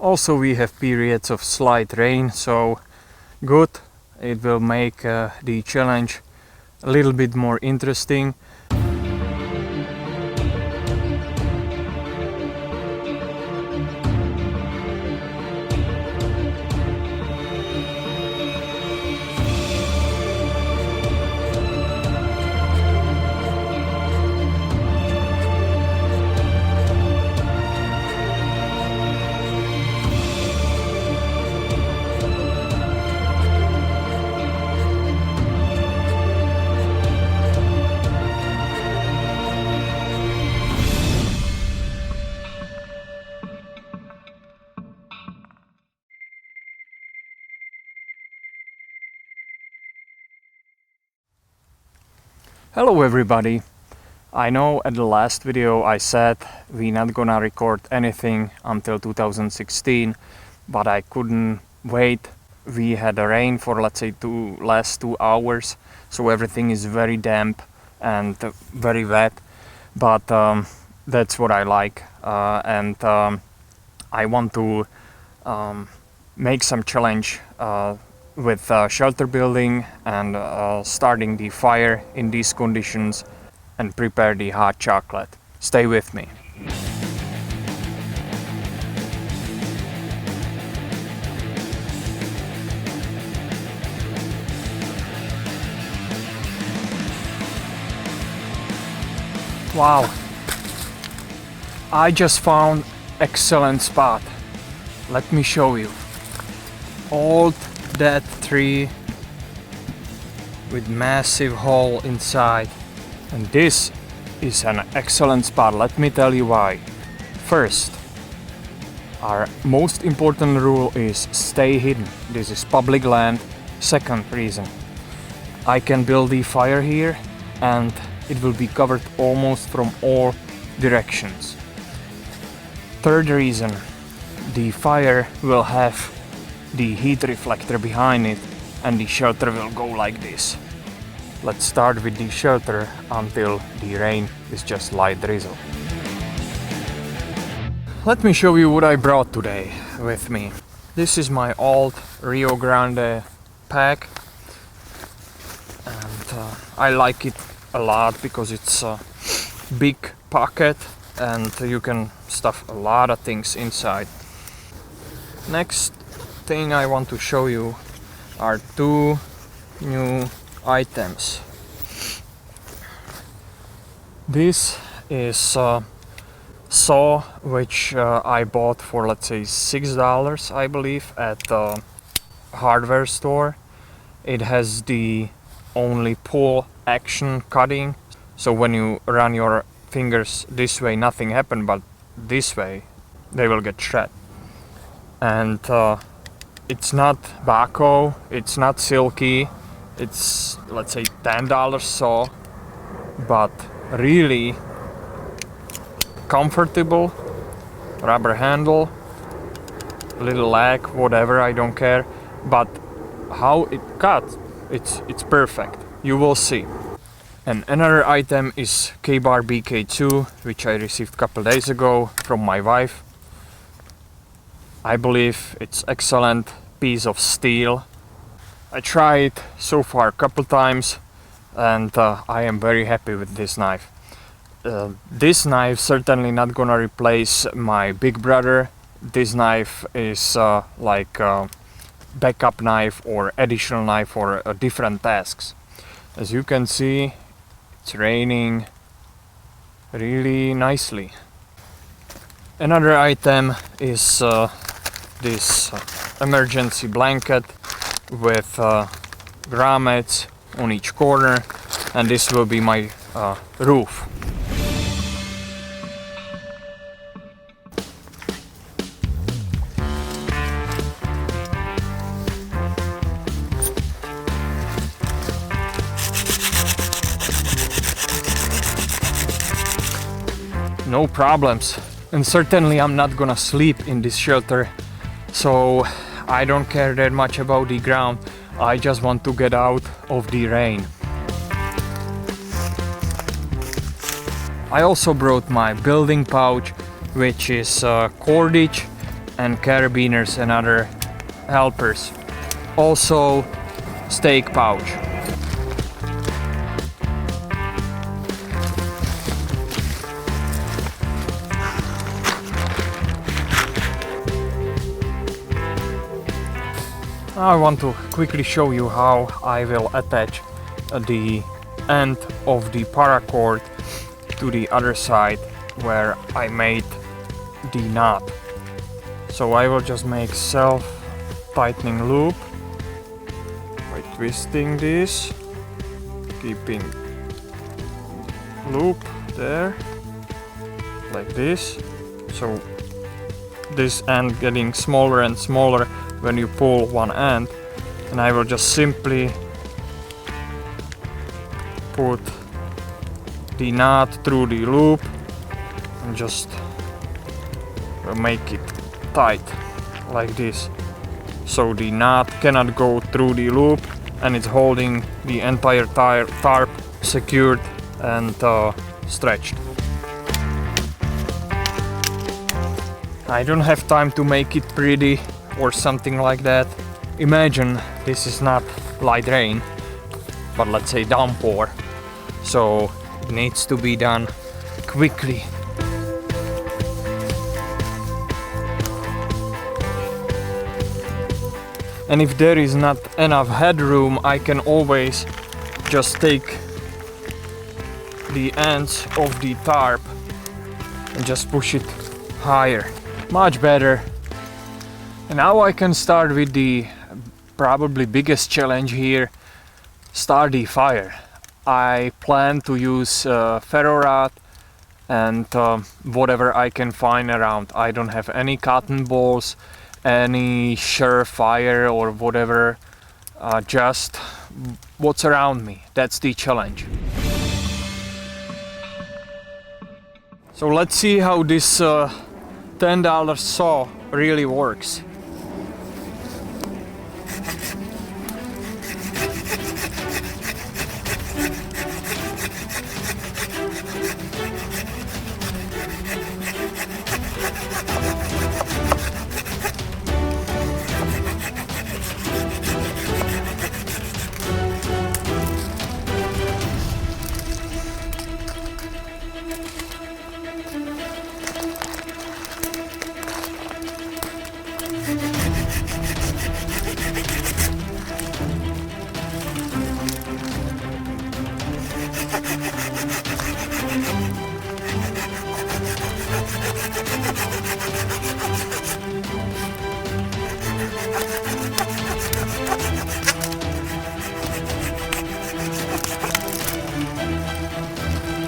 Also we have periods of slight rain, so good. It will make the challenge a little bit more interesting. Hello everybody! I know at the last video I said we're not gonna record anything until 2016, but I couldn't wait. We had a rain for let's say last 2 hours, so everything is very damp and very wet, but that's what I like, and I want to make some challenge with shelter building and starting the fire in these conditions and prepare the hot chocolate. Stay with me. Wow, I just found excellent spot. Let me show you. Old dead tree with massive hole inside, and this is an excellent spot. Let me tell you why. First, our most important rule is stay hidden. This is public land. Second reason, I can build the fire here and it will be covered almost from all directions. Third reason, the fire will have the heat reflector behind it and the shelter will go like this. Let's start with the shelter until the rain is just light drizzle. Let me show you what I brought today with me. This is my old Rio Grande pack, and I like it a lot because it's a big pocket and you can stuff a lot of things inside. Next thing I want to show you are two new items. This is a saw which I bought for let's say $6 I believe at a hardware store. It has the only pull action cutting, so when you run your fingers this way nothing happens, but this way they will get shred. And it's not baco, it's not silky, it's let's say $10 saw, but really comfortable, rubber handle, little lag, whatever, I don't care, but how it cuts, it's perfect. You will see. And another item is K-Bar BK2, which I received a couple days ago from my wife. I believe it's excellent piece of steel. I tried so far a couple times and I am very happy with this knife. This knife certainly not gonna replace my big brother. This knife is like a backup knife or additional knife for different tasks. As you can see, it's raining really nicely. Another item is this emergency blanket with grommets on each corner, and this will be my roof. No problems, and certainly I'm not gonna sleep in this shelter, so I don't care that much about the ground. I just want to get out of the rain. I also brought my building pouch, which is cordage and carabiners and other helpers. Also steak pouch. I want to quickly show you how I will attach the end of the paracord to the other side where I made the knot. So I will just make self-tightening loop by twisting this, keeping loop there, like this. So this end getting smaller and smaller when you pull one end, and I will just simply put the knot through the loop and just make it tight like this, so the knot cannot go through the loop and it's holding the entire tarp secured and stretched. I don't have time to make it pretty or something like that. Imagine this is not light rain, but let's say downpour, so it needs to be done quickly. And if there is not enough headroom, I can always just take the ends of the tarp and just push it higher. Much better. And now I can start with the probably biggest challenge here, start the fire. I plan to use ferro rod and whatever I can find around. I don't have any cotton balls, any surefire or whatever, just what's around me. That's the challenge. So let's see how this $10 saw really works.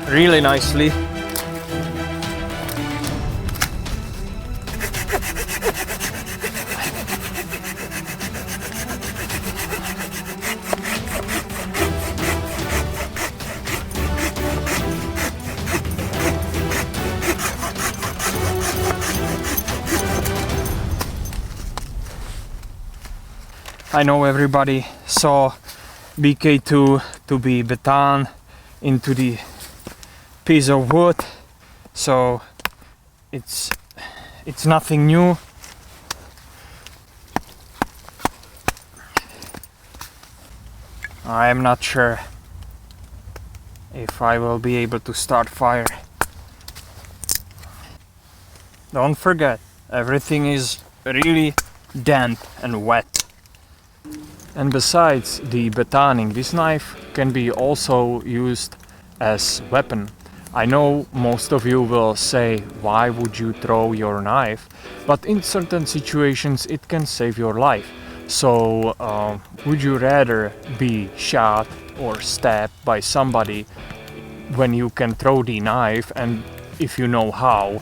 Really nicely. I know everybody saw BK2 to be baton into the piece of wood, so it's nothing new. I am not sure if I will be able to start fire. Don't forget, everything is really damp and wet. And besides the batoning, this knife can be also used as weapon. I know most of you will say, why would you throw your knife? But in certain situations it can save your life. So would you rather be shot or stabbed by somebody when you can throw the knife, and if you know how,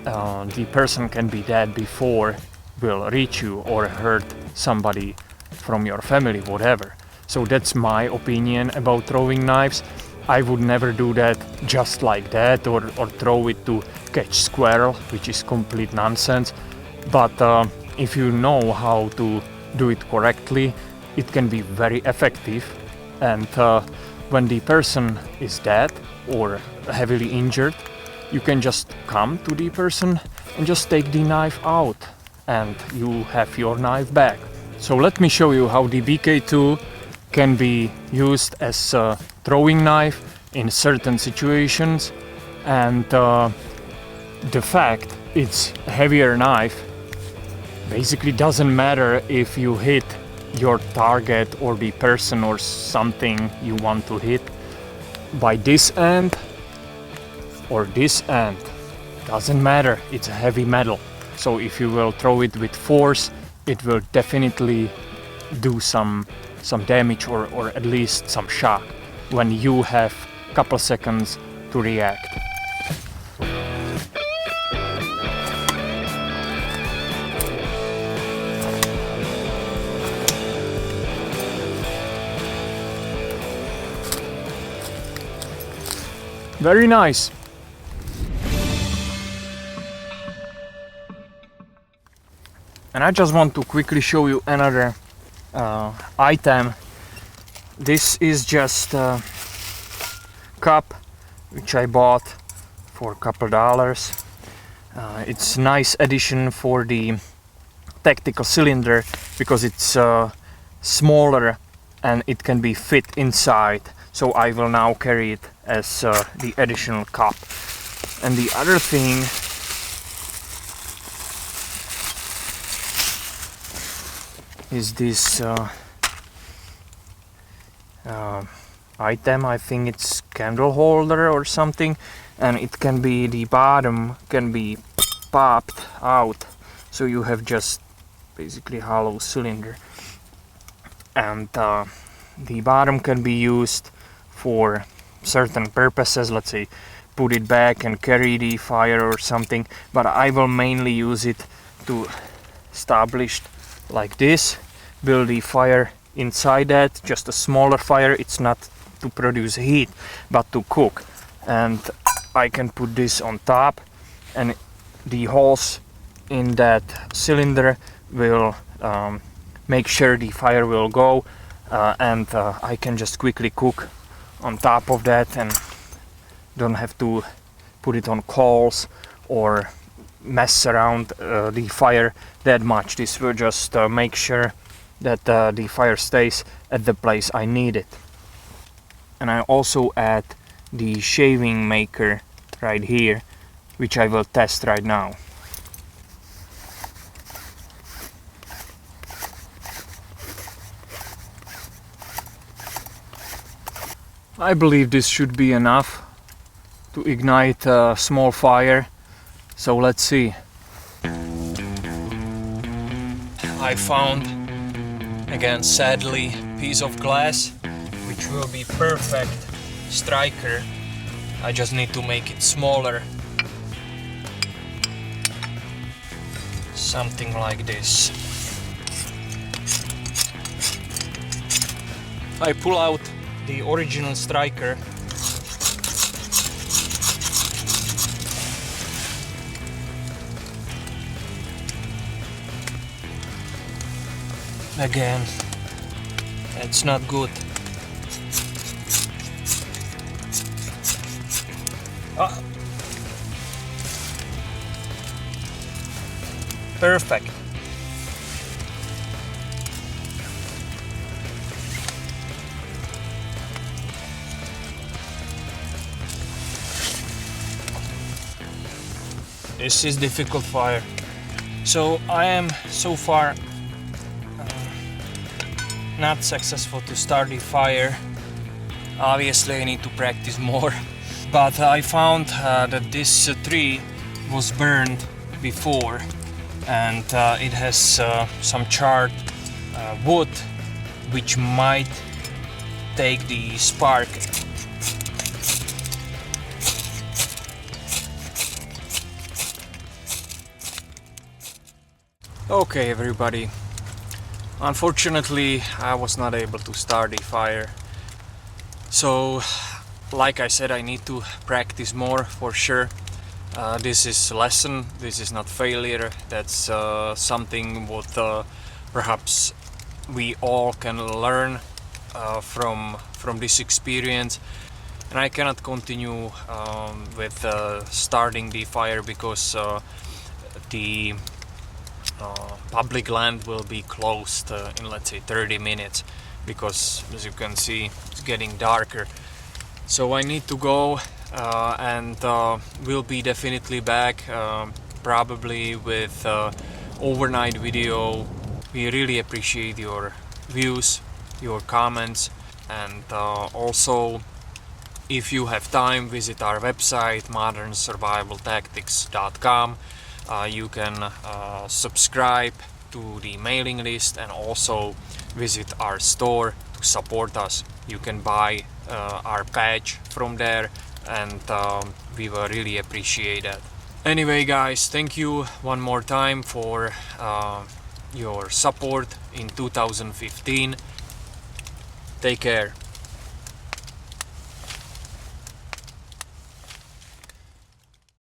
the person can be dead before will reach you or hurt somebody from your family, whatever. So that's my opinion about throwing knives. I would never do that just like that, or throw it to catch squirrel, which is complete nonsense. But if you know how to do it correctly, it can be very effective. And when the person is dead or heavily injured, you can just come to the person and just take the knife out and you have your knife back. So let me show you how the VK2 can be used as a throwing knife in certain situations, and the fact it's a heavier knife basically doesn't matter if you hit your target or the person or something you want to hit by this end or this end. Doesn't matter, it's a heavy metal. So if you will throw it with force, it will definitely do some damage or at least some shock when you have a couple seconds to react. Very nice. And I just want to quickly show you another item. This is just a cup which I bought for a couple dollars. It's a nice addition for the tactical cylinder because it's smaller and it can be fit inside. So I will now carry it as the additional cup. And the other thing is this item. I think it's candle holder or something, and it can be, the bottom can be popped out, so you have just basically hollow cylinder, and the bottom can be used for certain purposes, let's say put it back and carry the fire or something, but I will mainly use it to establish like this, build the fire inside that, just a smaller fire. It's not to produce heat but to cook, and I can put this on top, and the holes in that cylinder will make sure the fire will go, and I can just quickly cook on top of that and don't have to put it on coals or mess around the fire that much. This will just make sure that the fire stays at the place I need it. And I also add the shaving maker right here, which I will test right now. I believe this should be enough to ignite a small fire, so let's see. I found, again sadly, piece of glass which will be perfect striker. I just need to make it smaller, something like this. I pull out the original striker. Again, it's not good. Perfect. This is difficult fire. So I am so far not successful to start the fire. Obviously I need to practice more. But I found that this tree was burned before, and it has some charred wood which might take the spark. Okay everybody, unfortunately I was not able to start the fire. So like I said, I need to practice more for sure. This is a lesson, this is not failure. That's something what perhaps we all can learn from this experience. And I cannot continue with starting the fire because the public land will be closed in, let's say, 30 minutes, because as you can see it's getting darker. So I need to go, and we'll be definitely back, probably with overnight video. We really appreciate your views, your comments, and also, if you have time, visit our website modernsurvivaltactics.com. You can subscribe to the mailing list and also visit our store to support us. You can buy our badge from there, and we will really appreciate that. Anyway guys, thank you one more time for your support in 2015. Take care.